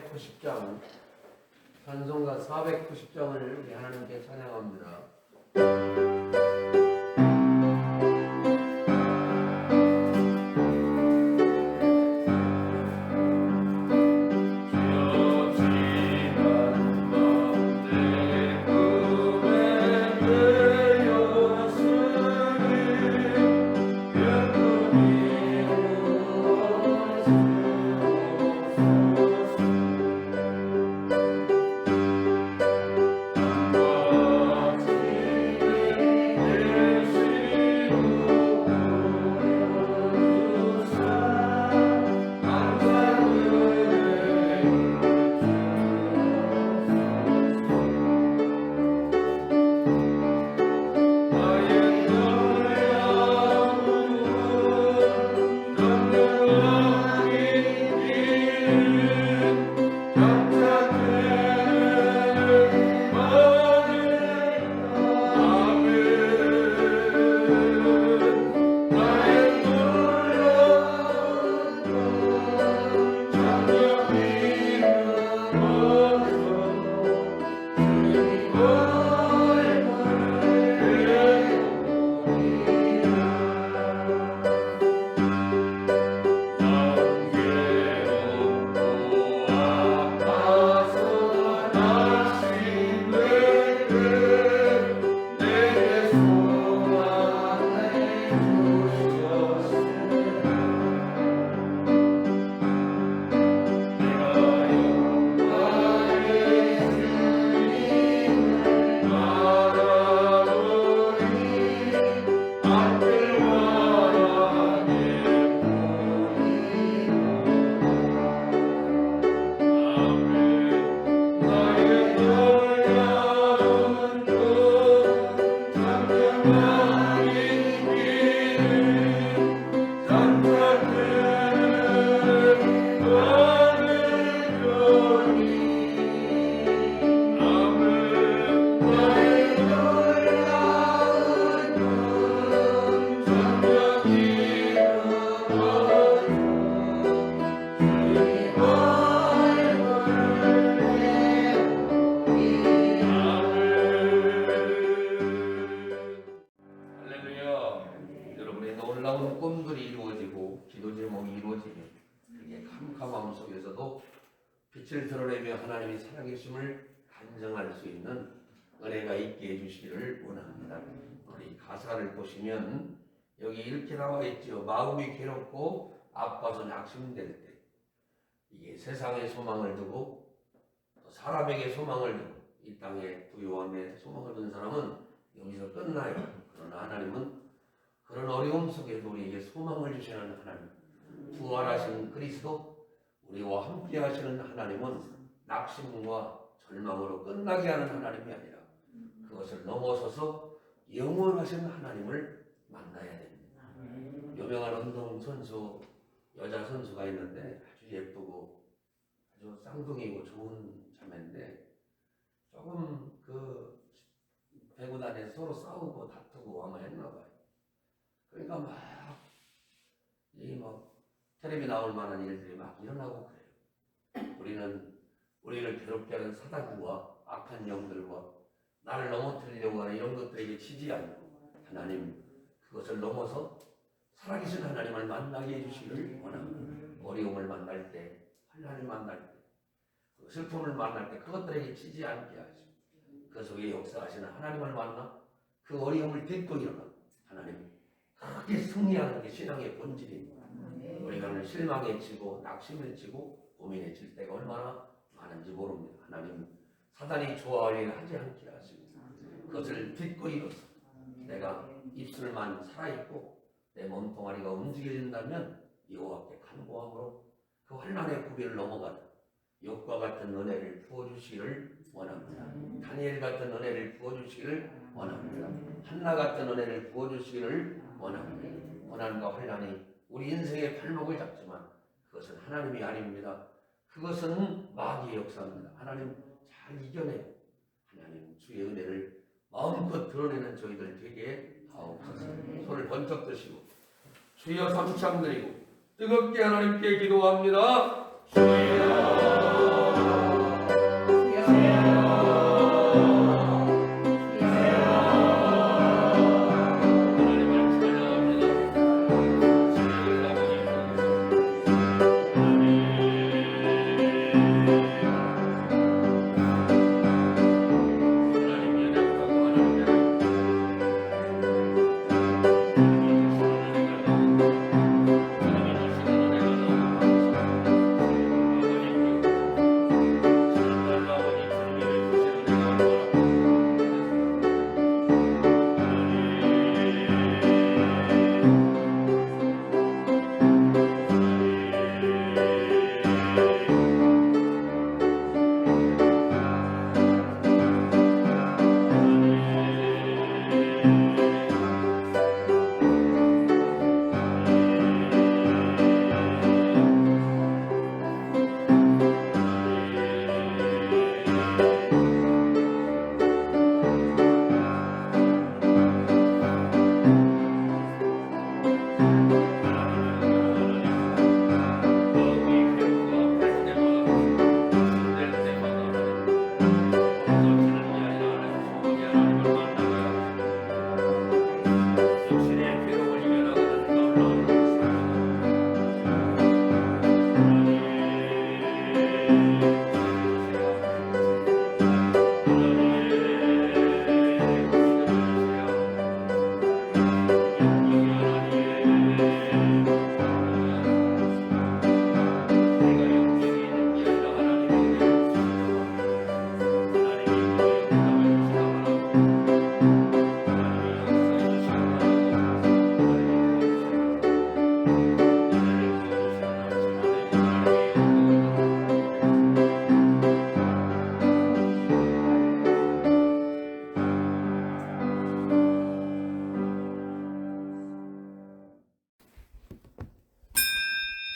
490장, 찬송가 490장을 우리 하나님께 찬양합니다. 놀라운 꿈들이 이루어지고 기도 제목이 이루어지면 그게 캄캄함 속에서도 빛을 드러내며 하나님이 살아계심을 간증할 수 있는 은혜가 있게 해주시기를 원합니다. 우리 가사를 보시면 여기 이렇게 나와 있죠. 마음이 괴롭고 아파서 낙심될 때, 이게 세상에 소망을 두고 또 사람에게 소망을 두고 이 땅에 부유함에 소망을 둔 사람은 여기서 끝나요. 그러나 하나님은 그런 어려움 속에도 우리에게 소망을 주시는 하나님, 부활하신 그리스도, 우리와 함께 하시는 하나님은 낙심과 절망으로 끝나게 하는 하나님이 아니라 그것을 넘어서서 영원하신 하나님을 만나야 됩니다. 유명한 운동선수, 여자 선수가 있는데 아주 예쁘고 아주 쌍둥이고 좋은 자매인데 조금 그 배구단에서 서로 싸우고 다투고 아마 했나 봐요. 그러니까 텔레비 나올 만한 일들이 막 일어나고 그래요. 우리를 괴롭게 하는 사단과 악한 영들과 나를 넘어뜨리려고 하는 이런 것들에게 치지 않고 하나님, 그것을 넘어서 살아계신 하나님을 만나게 해주시기를 원합니다. 어려움을 만날 때, 환난을 만날 때, 슬픔을 만날 때 그것들에게 치지 않게 하시고 그 속에 역사하시는 하나님을 만나 그 어려움을 딛고 일어나 하나님 크게 승리하는 게 신앙의 본질입니다. 우리가 실망에 치고 낙심에 치고 고민에 칠 때가 얼마나 많은지 모릅니다. 하나님, 사단이 좋아할 일을 하지 않게 하시고 그것을 딛고 일어서 내가 입술만 살아있고 내 몸뚱아리가 움직여진다면 여호와께 간구함으로 그 환난의 구비를 넘어가는 욥과 같은 은혜를 부어주시기를 원합니다. 다니엘 같은 은혜를 부어주시기를 원합니다. 한나 같은 은혜를 부어주시기를 원합니다. 고난과 환난이 우리 인생의 발목을 잡지만 그것은 하나님이 아닙니다. 그것은 마귀의 역사입니다. 하나님 잘 이겨내고 하나님 주의 은혜를 마음껏 드러내는 저희들 되게 하옵소서. 손을 번쩍 드시고 주여 삼창 드리고 뜨겁게 하나님께 기도합니다. 주여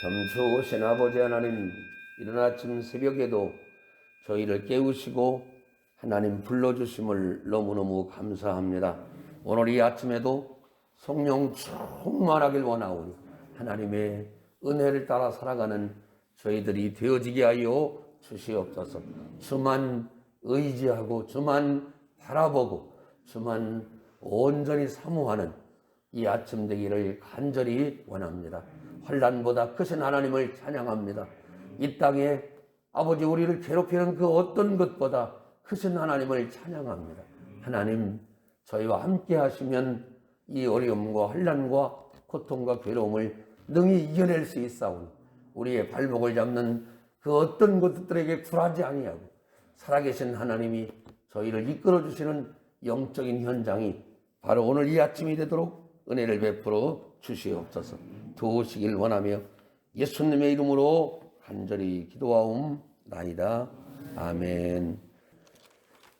점수오신 아버지 하나님, 이른 아침 새벽에도 저희를 깨우시고 하나님 불러주심을 너무너무 감사합니다. 오늘 이 아침에도 성령 충만하길 원하오니 하나님의 은혜를 따라 살아가는 저희들이 되어지게 하여 주시옵소서. 주만 의지하고 주만 바라보고 주만 온전히 사모하는 이 아침 되기를 간절히 원합니다. 환난보다 크신 하나님을 찬양합니다. 이 땅에 아버지 우리를 괴롭히는 그 어떤 것보다 크신 하나님을 찬양합니다. 하나님, 저희와 함께 하시면 이 어려움과 환난과 고통과 괴로움을 능히 이겨낼 수 있사오니 우리의 발목을 잡는 그 어떤 것들에게 굴하지 아니하고 살아계신 하나님이 저희를 이끌어 주시는 영적인 현장이 바로 오늘 이 아침이 되도록 은혜를 베풀어 주시옵소서. 도우시길 원하며 예수님의 이름으로 간절히 기도하옵나이다. 아멘.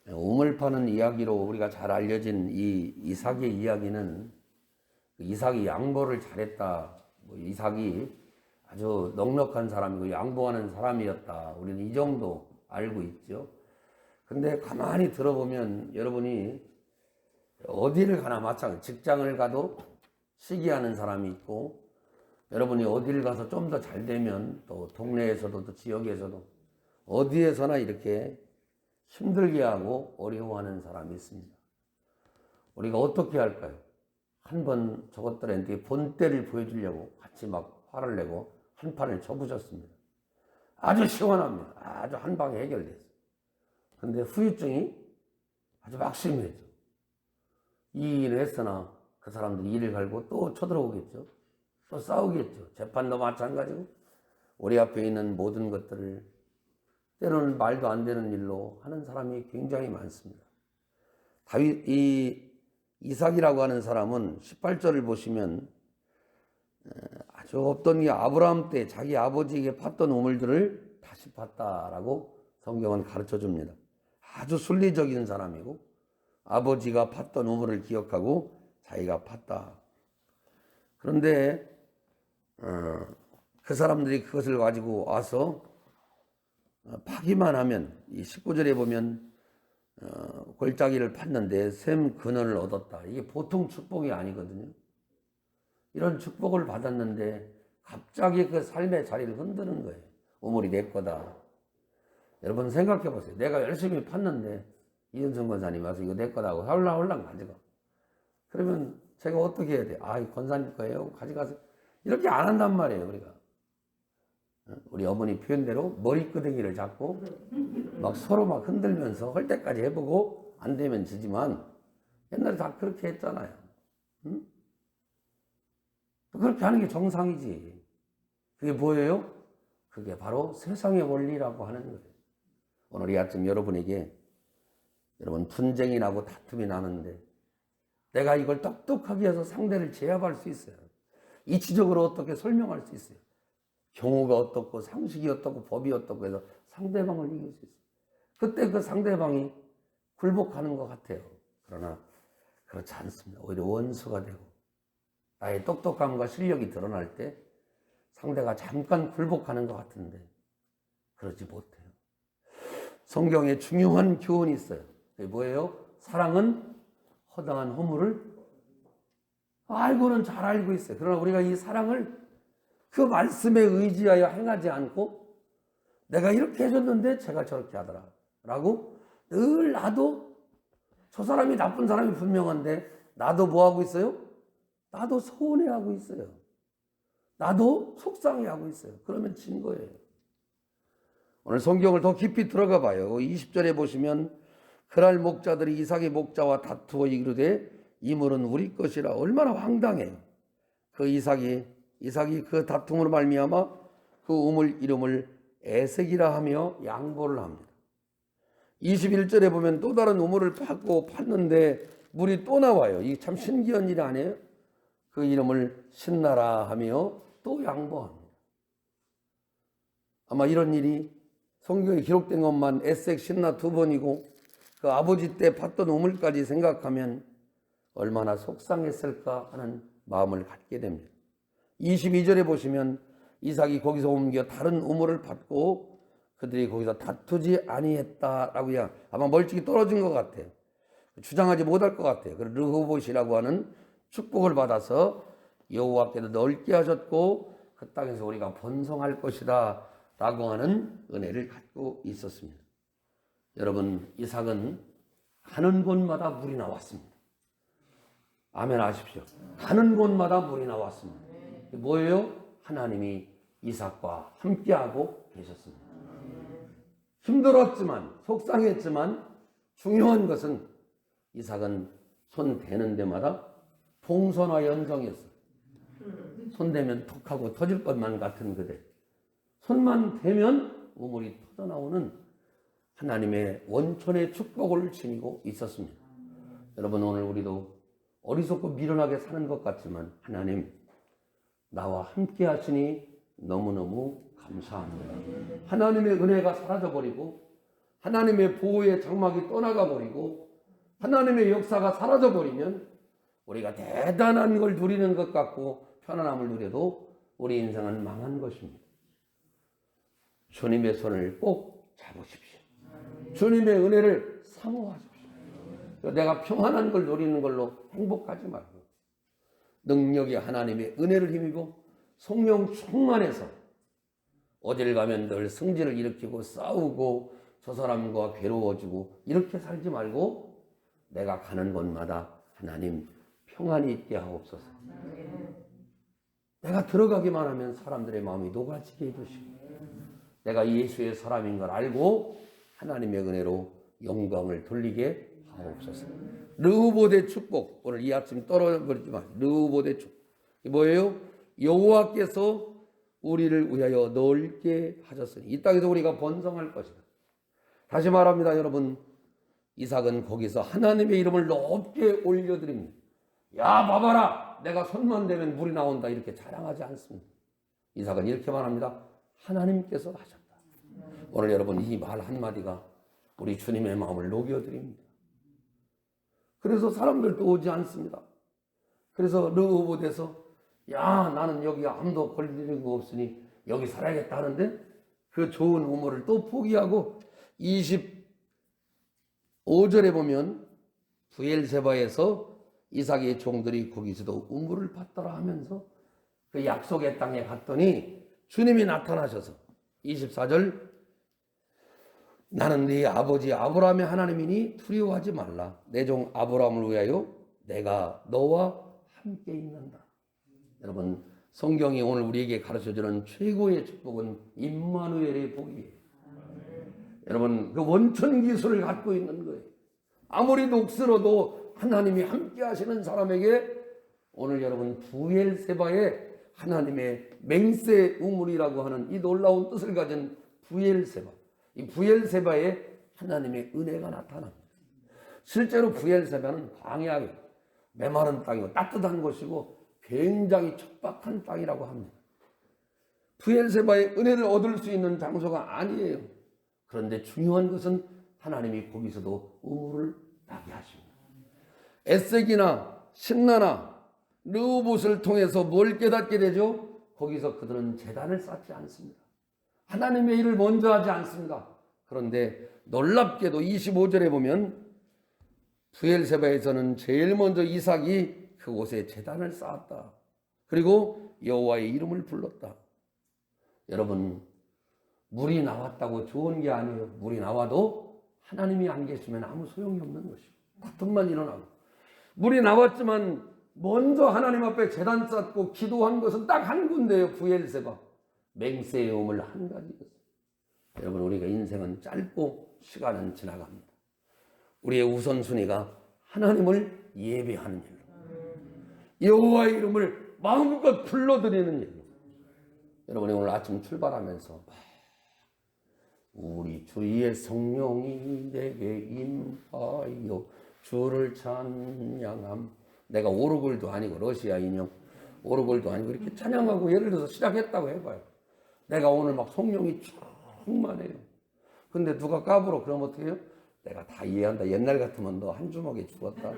우물 파는 이야기로 우리가 잘 알려진 이 이삭의 이야기는 이삭이 양보를 잘했다. 이삭이 아주 넉넉한 사람이고 양보하는 사람이었다. 우리는 이 정도 알고 있죠. 근데 가만히 들어보면 여러분이 어디를 가나 마찬가지, 직장을 가도 시기하는 사람이 있고, 여러분이 어디를 가서 좀 더 잘 되면 또 동네에서도 또 지역에서도 어디에서나 이렇게 힘들게 하고 어려워하는 사람이 있습니다. 우리가 어떻게 할까요? 한번 저것들한테 본때를 보여주려고 같이 막 화를 내고 한 판을 쳐부셨습니다. 아주 시원합니다. 아주 한 방에 해결됐어요. 근데 후유증이 아주 막심해져. 이 일을 했으나 그 사람들이 일을 갈고 또 쳐들어오겠죠. 또 싸우겠죠. 재판도 마찬가지고 우리 앞에 있는 모든 것들을 때로는 말도 안 되는 일로 하는 사람이 굉장히 많습니다. 이삭이라고 하는 사람은 18절을 보시면 아주 없던 게 아브라함 때 자기 아버지에게 팠던 우물들을 다시 팠다라고 성경은 가르쳐 줍니다. 아주 순리적인 사람이고 아버지가 팠던 우물을 기억하고 자기가 팠다. 그런데 그 사람들이 그것을 가지고 와서 파기만 하면 이 19절에 보면 골짜기를 팠는데 샘 근원을 얻었다. 이게 보통 축복이 아니거든요. 이런 축복을 받았는데 갑자기 그 삶의 자리를 흔드는 거예요. 우물이 내 거다. 여러분 생각해 보세요. 내가 열심히 팠는데 이은성 권사님 와서 이거 내 거다 하고 홀랑홀랑 가져가. 그러면 제가 어떻게 해야 돼? 아, 이 권사님 거예요. 가져가세요. 이렇게 안 한단 말이에요, 우리가. 우리 어머니 표현대로 머리끄댕이를 잡고 막 서로 막 흔들면서 할 때까지 해보고 안 되면 지지만 옛날에 다 그렇게 했잖아요. 응? 그렇게 하는 게 정상이지. 그게 뭐예요? 그게 바로 세상의 원리라고 하는 거예요. 오늘 이 아침 여러분에게 여러분 분쟁이 나고 다툼이 나는데 내가 이걸 똑똑하게 해서 상대를 제압할 수 있어요. 이치적으로 어떻게 설명할 수 있어요. 경우가 어떻고 상식이 어떻고 법이 어떻고 해서 상대방을 이길 수 있어요. 그때 그 상대방이 굴복하는 것 같아요. 그러나 그렇지 않습니다. 오히려 원수가 되고 나의 똑똑함과 실력이 드러날 때 상대가 잠깐 굴복하는 것 같은데 그러지 못해요. 성경에 중요한 교훈이 있어요. 그게 뭐예요? 사랑은 허당한 허물을 알고는 잘 알고 있어요. 그러나 우리가 이 사랑을 그 말씀에 의지하여 행하지 않고 내가 이렇게 해줬는데 제가 저렇게 하더라 라고 늘 나도 저 사람이 나쁜 사람이 분명한데 나도 뭐 하고 있어요? 나도 서운해하고 있어요. 나도 속상해하고 있어요. 그러면 진 거예요. 오늘 성경을 더 깊이 들어가 봐요. 20절에 보시면 그날 목자들이 이삭의 목자와 다투어 이르되 이 물은 우리 것이라. 얼마나 황당해요. 그 이삭이 그 다툼으로 말미암아 그 우물 이름을 에색이라 하며 양보를 합니다. 21절에 보면 또 다른 우물을 팠는데 물이 또 나와요. 이게 참 신기한 일 아니에요? 그 이름을 신나라 하며 또 양보합니다. 아마 이런 일이 성경에 기록된 것만 에색 신나 2번이고 그 아버지 때 팠던 우물까지 생각하면 얼마나 속상했을까 하는 마음을 갖게 됩니다. 22절에 보시면 이삭이 거기서 옮겨 다른 우물을 받고 그들이 거기서 다투지 아니했다라고 아마 멀찍이 떨어진 것 같아요. 주장하지 못할 것 같아요. 그리고 르호봇이라고 하는 축복을 받아서 여호와께서 넓게 하셨고 그 땅에서 우리가 번성할 것이다 라고 하는 은혜를 갖고 있었습니다. 여러분, 이삭은 가는 곳마다 물이 나왔습니다. 아멘 하십시오. 가는 곳마다 물이 나왔습니다. 뭐예요? 하나님이 이삭과 함께하고 계셨습니다. 힘들었지만 속상했지만 중요한 것은 이삭은 손 대는 데마다 풍선과 연성이었어요. 손 대면 톡하고 터질 것만 같은 그대. 손만 대면 우물이 터져나오는 하나님의 원천의 축복을 지니고 있었습니다. 여러분, 오늘 우리도 어리석고 미련하게 사는 것 같지만 하나님 나와 함께 하시니 너무너무 감사합니다. 하나님의 은혜가 사라져버리고 하나님의 보호의 장막이 떠나가버리고 하나님의 역사가 사라져버리면 우리가 대단한 걸 누리는 것 같고 편안함을 누려도 우리 인생은 망한 것입니다. 주님의 손을 꼭 잡으십시오. 주님의 은혜를 사모하십시오. 내가 평안한 걸 누리는 걸로 행복하지 말고 능력이 하나님의 은혜를 힘입어 성령 충만해서 어딜 가면 늘 승질을 일으키고 싸우고 저 사람과 괴로워지고 이렇게 살지 말고 내가 가는 곳마다 하나님 평안이 있게 하옵소서. 내가 들어가기만 하면 사람들의 마음이 녹아지게 해주시고 내가 예수의 사람인 걸 알고 하나님의 은혜로 영광을 돌리게 하옵소서. 르호봇의 축복, 오늘 이 아침 떨어버리지만 르호봇의 축복 뭐예요? 여호와께서 우리를 위하여 넓게 하셨으니 이 땅에서 우리가 번성할 것이다. 다시 말합니다. 여러분, 이삭은 거기서 하나님의 이름을 높게 올려드립니다. 야 봐봐라, 내가 손만 대면 물이 나온다 이렇게 자랑하지 않습니다. 이삭은 이렇게 말합니다. 하나님께서 하셨다. 오늘 여러분, 이 말 한마디가 우리 주님의 마음을 녹여드립니다. 그래서 사람들도 오지 않습니다. 그래서 르호봇에서 야 나는 여기 아무도 걸리는 거 없으니 여기 살아야겠다 하는데 그 좋은 우물을 또 포기하고 25절에 보면 부엘세바에서 이삭의 종들이 거기서도 우물을 받더라 하면서 그 약속의 땅에 갔더니 주님이 나타나셔서 24절 나는 네 아버지 아브라함의 하나님이니 두려워하지 말라. 내 종 아브라함을 위하여 내가 너와 함께 있는다. 여러분, 성경이 오늘 우리에게 가르쳐주는 최고의 축복은 임마누엘의 복이에요. 여러분, 그 원천 기술을 갖고 있는 거예요. 아무리 녹슬어도 하나님이 함께 하시는 사람에게 오늘 여러분 부엘세바의 하나님의 맹세 우물이라고 하는 이 놀라운 뜻을 가진 부엘세바, 이 부엘세바에 하나님의 은혜가 나타납니다. 실제로 부엘세바는 광야에 메마른 땅이고 따뜻한 곳이고 굉장히 척박한 땅이라고 합니다. 부엘세바의 은혜를 얻을 수 있는 장소가 아니에요. 그런데 중요한 것은 하나님이 거기서도 우물을 나게 하십니다. 에색이나 신나나 르호봇을 통해서 뭘 깨닫게 되죠? 거기서 그들은 제단을 쌓지 않습니다. 하나님의 일을 먼저 하지 않습니다. 그런데 놀랍게도 25절에 보면 부엘세바에서는 제일 먼저 이삭이 그곳에 제단을 쌓았다. 그리고 여호와의 이름을 불렀다. 여러분, 물이 나왔다고 좋은 게 아니에요. 물이 나와도 하나님이 안 계시면 아무 소용이 없는 것이고 다툼만 일어나고, 물이 나왔지만 먼저 하나님 앞에 제단 쌓고 기도한 것은 딱 한 군데예요. 부엘세바. 맹세의 우물 한 가지였어요. 여러분, 우리가 인생은 짧고 시간은 지나갑니다. 우리의 우선순위가 하나님을 예배하는 일로, 여호와의 이름을 마음껏 불러드리는 일로. 여러분이 오늘 아침 출발하면서 우리 주의 성령이 내게 임하여 주를 찬양함. 내가 오르골도 아니고 러시아 인형 오르골도 아니고 이렇게 찬양하고 예를 들어서 시작했다고 해봐요. 내가 오늘 막 성령이 충만해요. 근데 누가 까불어. 그럼 어떻게 해요? 내가 다 이해한다. 옛날 같으면 너 한 주먹에 죽었다.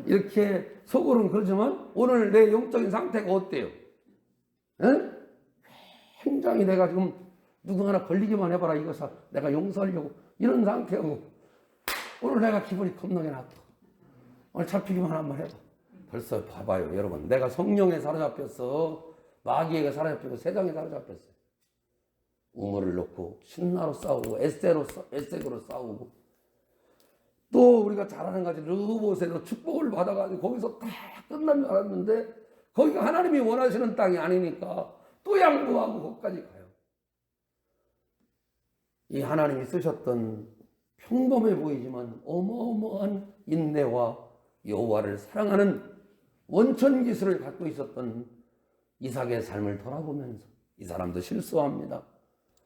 이렇게 속으로는 그러지만 오늘 내 영적인 상태가 어때요? 응? 굉장히 내가 지금 누구 하나 걸리기만 해봐라 이것을 내가 용서하려고 이런 상태고 오늘 내가 기분이 겁나게 나빠. 오늘 잡히기만 한번 해봐. 벌써 봐봐요 여러분. 내가 성령에 사로잡혔어. 마귀에게 사로잡히고 세상에 사로잡혔어요. 우물을 놓고 신나로 싸우고 에색으로 싸우고 또 우리가 잘 아는 가지 르보셋으로 축복을 받아가지고 거기서 다 끝난 줄 알았는데 거기가 하나님이 원하시는 땅이 아니니까 또 양보하고 거기까지 가요. 이 하나님이 쓰셨던 평범해 보이지만 어마어마한 인내와 여호와를 사랑하는 원천 기술을 갖고 있었던 이삭의 삶을 돌아보면서 이 사람도 실수합니다.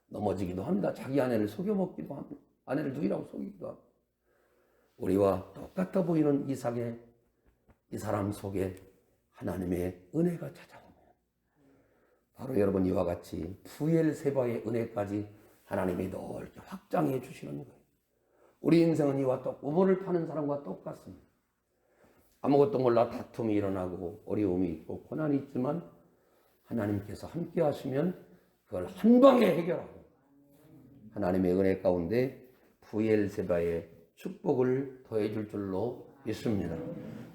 넘어지기도 합니다. 자기 아내를 속여먹기도 합니다. 아내를 누이라고 속이기도 합니다. 우리와 똑같아 보이는 이삭의 이 사람 속에 하나님의 은혜가 찾아오면 바로 여러분 이와 같이 부엘세바의 은혜까지 하나님이 넓게 확장해 주시는 거예요. 우리 인생은 이와 우물을 파는 사람과 똑같습니다. 아무것도 몰라 다툼이 일어나고 어려움이 있고 고난이 있지만 하나님께서 함께 하시면 그걸 한 방에 해결하고 하나님의 은혜 가운데 부엘세바의 축복을 더해줄 줄로 믿습니다.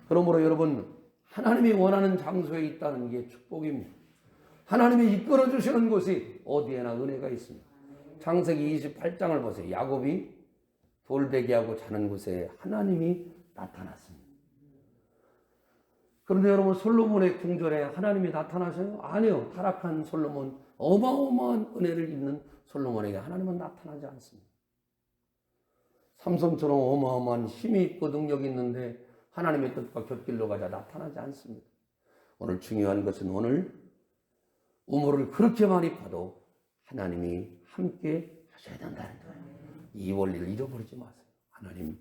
그러므로 여러분 하나님이 원하는 장소에 있다는 게 축복입니다. 하나님이 이끌어 주시는 곳이 어디에나 은혜가 있습니다. 창세기 28장을 보세요. 야곱이 돌베개하고 자는 곳에 하나님이 나타났습니다. 그런데 여러분 솔로몬의 궁전에 하나님이 나타나셔요? 아니요. 타락한 솔로몬, 어마어마한 은혜를 입는 솔로몬에게 하나님은 나타나지 않습니다. 삼손처럼 어마어마한 힘이 있고 능력이 있는데 하나님의 뜻과 곁길로 가자 나타나지 않습니다. 오늘 중요한 것은 오늘 우물을 그렇게 많이 파도 하나님이 함께 하셔야 된다는 거예요. 이 원리를 잃어버리지 마세요. 하나님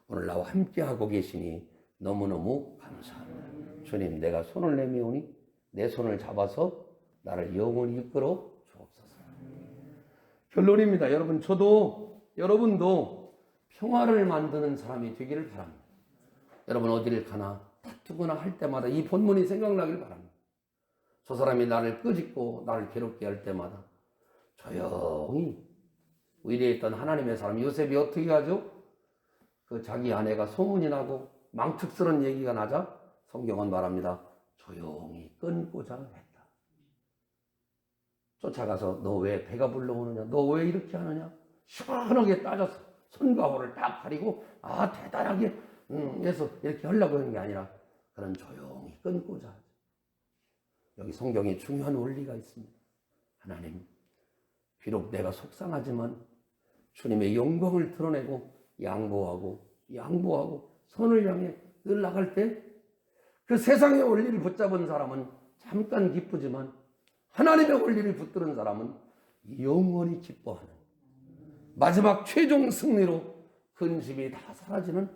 오늘 나와 함께 하고 계시니 너무너무 감사합니다. 주님 내가 손을 내미오니 내 손을 잡아서 나를 영원히 이끌어 주옵소서. 결론입니다. 여러분 여러분도 평화를 만드는 사람이 되기를 바랍니다. 여러분 어디를 가나 다투거나 할 때마다 이 본문이 생각나길 바랍니다. 저 사람이 나를 끄집고 나를 괴롭게 할 때마다 조용히 의리했던 하나님의 사람 요셉이 어떻게 하죠? 그 자기 아내가 소문이 나고 망측스러운 얘기가 나자 성경은 말합니다. 조용히 끊고자 했다. 쫓아가서 너 왜 배가 불러오느냐? 너 왜 이렇게 하느냐? 시원하게 따져서 손과 호를 딱 가리고 대단하게 해서 이렇게 하려고 하는 게 아니라 그런 조용히 끊고자 하죠. 여기 성경에 중요한 원리가 있습니다. 하나님 비록 내가 속상하지만 주님의 영광을 드러내고 양보하고 선을 향해 늘 나갈 때 그 세상의 원리를 붙잡은 사람은 잠깐 기쁘지만 하나님의 원리를 붙드는 사람은 영원히 기뻐하는 마지막 최종 승리로 근심이 다 사라지는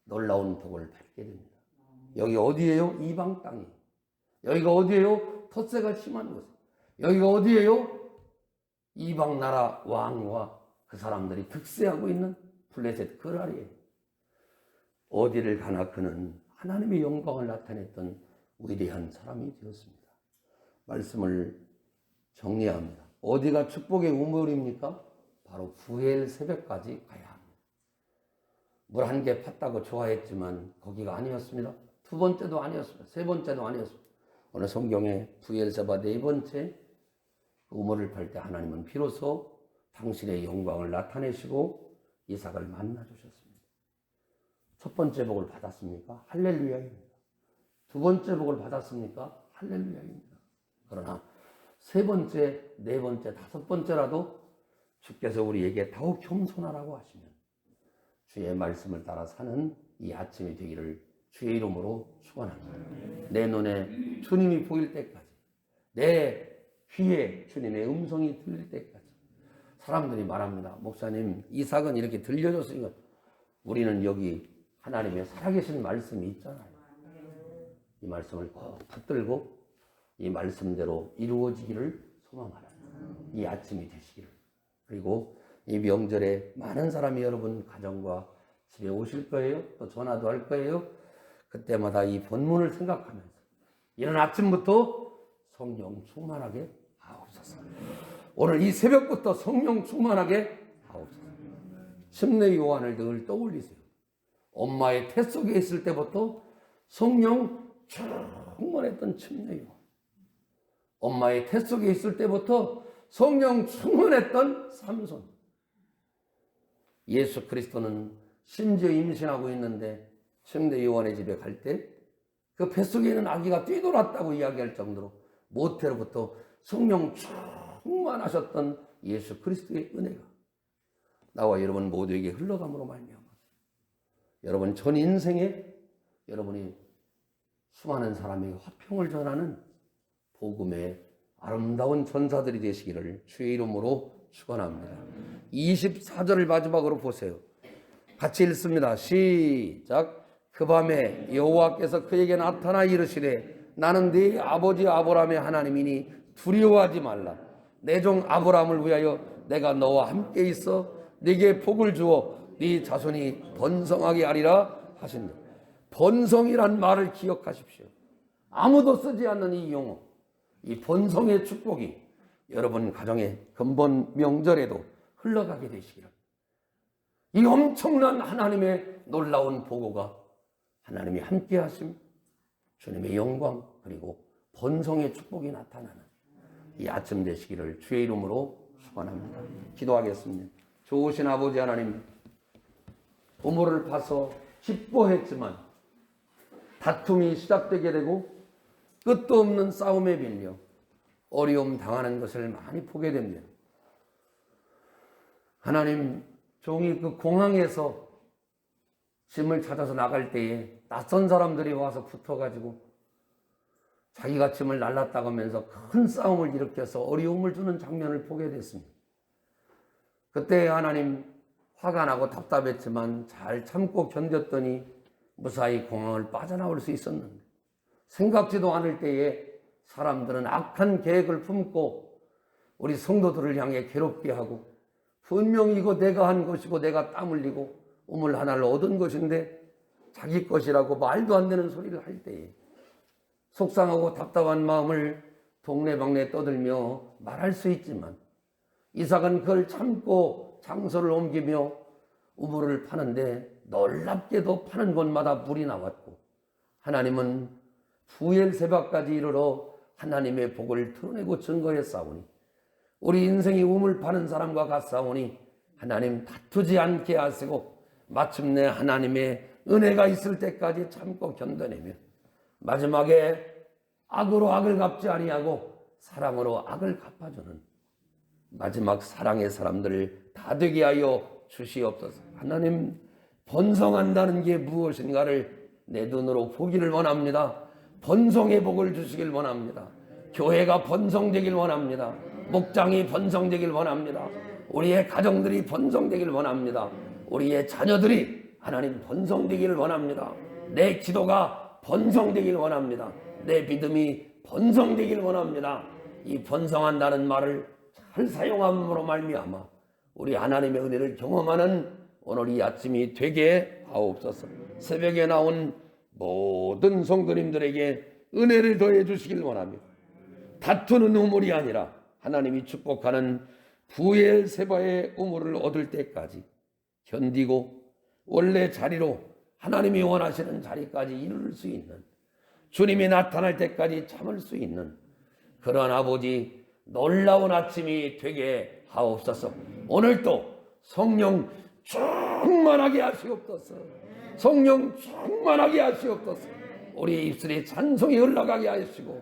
놀라운 복을 받게 됩니다. 여기 어디예요? 이방 땅이. 여기가 어디예요? 텃세가 심한 곳. 여기가 어디예요? 이방 나라 왕과 그 사람들이 득세하고 있는 블레셋 그랄이에요. 어디를 가나 그는 하나님의 영광을 나타냈던 위대한 사람이 되었습니다. 말씀을 정리합니다. 어디가 축복의 우물입니까? 바로 부엘세바까지 가야 합니다. 물 한 개 팠다고 좋아했지만 거기가 아니었습니다. 두 번째도 아니었습니다. 세 번째도 아니었습니다. 오늘 성경에 부엘세바 네 번째 우물을 팔 때 하나님은 비로소 당신의 영광을 나타내시고 이삭을 만나 주셨습니다. 첫 번째 복을 받았습니까? 할렐루야입니다. 두 번째 복을 받았습니까? 할렐루야입니다. 그러나 세 번째, 네 번째, 다섯 번째라도 주께서 우리에게 더욱 겸손하라고 하시면 주의 말씀을 따라 사는 이 아침이 되기를 주의 이름으로 축원합니다. 내 눈에 주님이 보일 때까지, 내 귀에 주님의 음성이 들릴 때까지. 사람들이 말합니다. 목사님, 이삭은 이렇게 들려줬으니까 우리는 여기 하나님의 살아계신 말씀이 있잖아요. 이 말씀을 꼭 붙들고 이 말씀대로 이루어지기를 소망하라. 이 아침이 되시기를. 그리고 이 명절에 많은 사람이 여러분 가정과 집에 오실 거예요. 또 전화도 할 거예요. 그때마다 이 본문을 생각하면서 이런 아침부터 성령 충만하게 하옵소서. 오늘 이 새벽부터 성령 충만하게 하옵소서. 침례 요한을 늘 떠올리세요. 엄마의 태 속에 있을 때부터 성령 충만했던 침례 요한. 엄마의 태 속에 있을 때부터 성령 충만했던 삼손. 예수 그리스도는 심지어 임신하고 있는데 침례 요한의 집에 갈 때 그 뱃속에 있는 아기가 뛰돌았다고 이야기할 정도로 모태로부터 성령 충만하셨던 예수 그리스도의 은혜가 나와 여러분 모두에게 흘러감으로 말미암아 여러분 전 인생에 여러분이 수많은 사람에게 화평을 전하는 복음의 아름다운 전사들이 되시기를 주의 이름으로 축원합니다. 24절을 마지막으로 보세요. 같이 읽습니다. 시작. 그 밤에 여호와께서 그에게 나타나 이르시되 나는 네 아버지 아브라함의 하나님이니 두려워하지 말라. 내 종 아브라함을 위하여 내가 너와 함께 있어 네게 복을 주어 네 자손이 번성하게 하리라 하신다. 번성이란 말을 기억하십시오. 아무도 쓰지 않는 이 용어, 이 번성의 축복이 여러분 가정의 근본 명절에도 흘러가게 되시기를. 이 엄청난 하나님의 놀라운 보고가 하나님이 함께 하심, 주님의 영광 그리고 번성의 축복이 나타나는 이 아침 되시기를 주의 이름으로 축원합니다. 기도하겠습니다. 좋으신 아버지 하나님, 부모를 봐서 기뻐했지만 다툼이 시작되게 되고 끝도 없는 싸움에 빌려 어려움 당하는 것을 많이 보게 됩니다. 하나님, 종이 그 공항에서 짐을 찾아서 나갈 때에 낯선 사람들이 와서 붙어가지고 자기가 짐을 날랐다고 하면서 큰 싸움을 일으켜서 어려움을 주는 장면을 보게 됐습니다. 그때 하나님 화가 나고 답답했지만 잘 참고 견뎠더니 무사히 공항을 빠져나올 수 있었는데 생각지도 않을 때에 사람들은 악한 계획을 품고 우리 성도들을 향해 괴롭게 하고 분명히 이거 내가 한 것이고 내가 땀 흘리고 우물 하나를 얻은 것인데 자기 것이라고 말도 안 되는 소리를 할 때에 속상하고 답답한 마음을 동네방네 떠들며 말할 수 있지만 이삭은 그걸 참고 장소를 옮기며 우물을 파는데 놀랍게도 파는 곳마다 물이 나왔고 하나님은 부엘세바까지 이르러 하나님의 복을 드러내고 증거했사오니 우리 인생이 우물 파는 사람과 같사오니 하나님 다투지 않게 하시고 마침내 하나님의 은혜가 있을 때까지 참고 견뎌내며 마지막에 악으로 악을 갚지 아니하고 사랑으로 악을 갚아주는 마지막 사랑의 사람들을 다 되게 하여 주시옵소서. 하나님, 번성한다는 게 무엇인가를 내 눈으로 보기를 원합니다. 번성의 복을 주시길 원합니다. 교회가 번성되길 원합니다. 목장이 번성되길 원합니다. 우리의 가정들이 번성되길 원합니다. 우리의 자녀들이 하나님 번성되기를 원합니다. 내 기도가 번성되길 원합니다. 내 믿음이 번성되길 원합니다. 이 번성한다는 말을 잘 사용함으로 말미암아 우리 하나님의 은혜를 경험하는 오늘 이 아침이 되게 하옵소서. 새벽에 나온 모든 성도님들에게 은혜를 더해 주시길 원합니다. 다투는 우물이 아니라 하나님이 축복하는 부엘세바의 우물을 얻을 때까지 견디고 원래 자리로 하나님이 원하시는 자리까지 이룰 수 있는, 주님이 나타날 때까지 참을 수 있는 그런 아버지 놀라운 아침이 되게 하옵소서. 오늘도 성령 충만하게 하시옵소서. 성령 충만하게 하시옵소서. 우리의 입술에 찬송이 흘러가게 하시고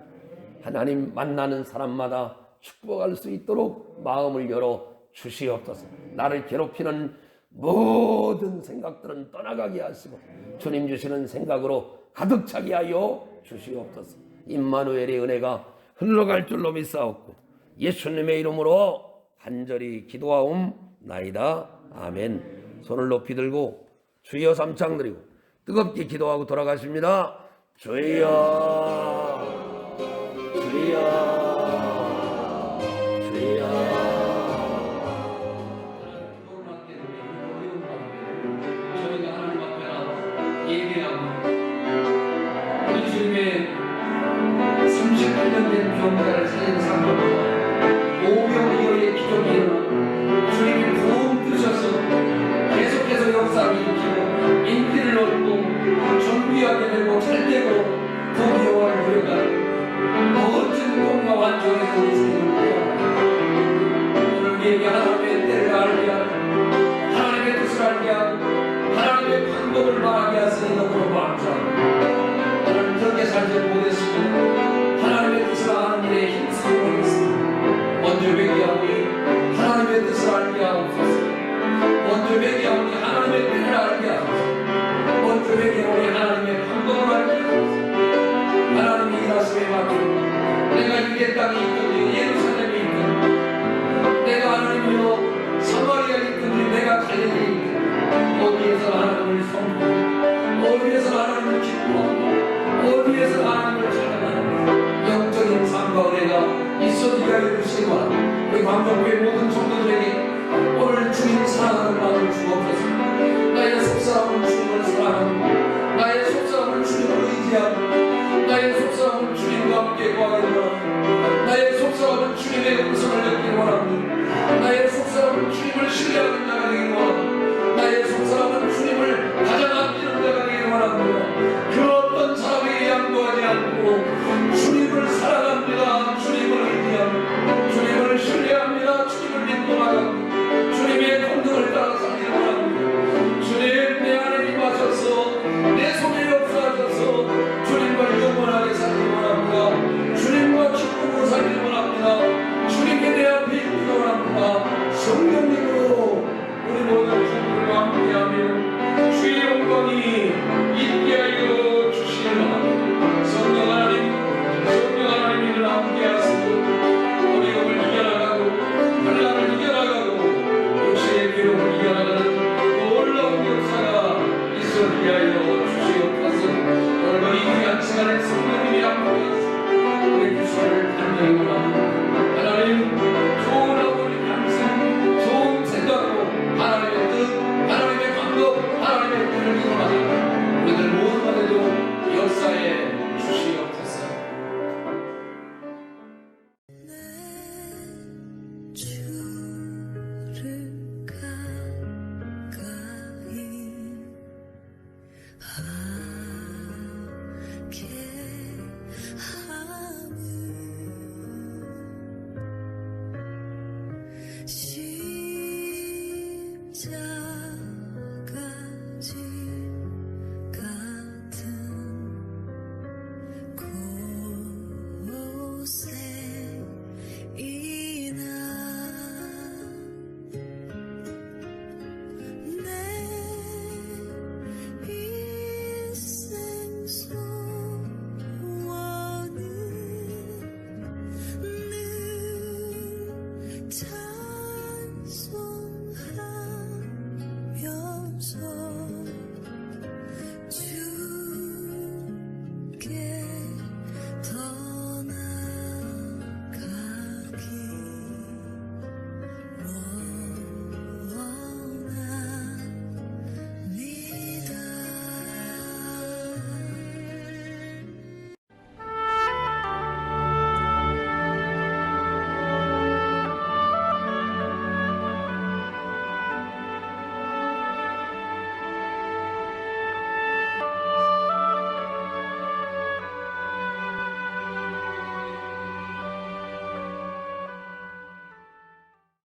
하나님 만나는 사람마다 축복할 수 있도록 마음을 열어 주시옵소서. 나를 괴롭히는 모든 생각들은 떠나가게 하시고 주님 주시는 생각으로 가득 차게 하여 주시옵소서. 임마누엘의 은혜가 흘러갈 줄로 믿사옵고 예수님의 이름으로 간절히 기도하옵나이다. 아멘. 손을 높이 들고 주여 삼창 드리고 뜨겁게 기도하고 돌아가십니다. 주여 주여 우리 주님의 38년 된 병자를 살린 사건과 오병이어의 유대 땅에 있든지 예루살렘에 있든 내가 하나님이여 사마리아에 있든지 내가 갈릴리에 있든 어디에서 하나님을 섬기고 어디에서 하나님을 기뻐하고 어디에서 하나님을 찬양하는 영적인 삶과 은혜가 있어지게 하여 주시고 우리 광명교회 모든 성도들에게 오늘 주님 사랑하는 마음을 주옵소서. 나의 속사람은 주님을 사랑하고 나의 속사람은 주님을 의지하고 나의 속사람은 주님과 함께 거하기를 원하고 나의 속사람은 주님의 음성을 듣기를 원하고 나의 속사람은 주님을 신뢰하는 자가 되기를 원하고 나의 속사람은 주님을 가장 아끼는 자가 되기를 원합니다. 그 어떤 사람에게 양보하지 않고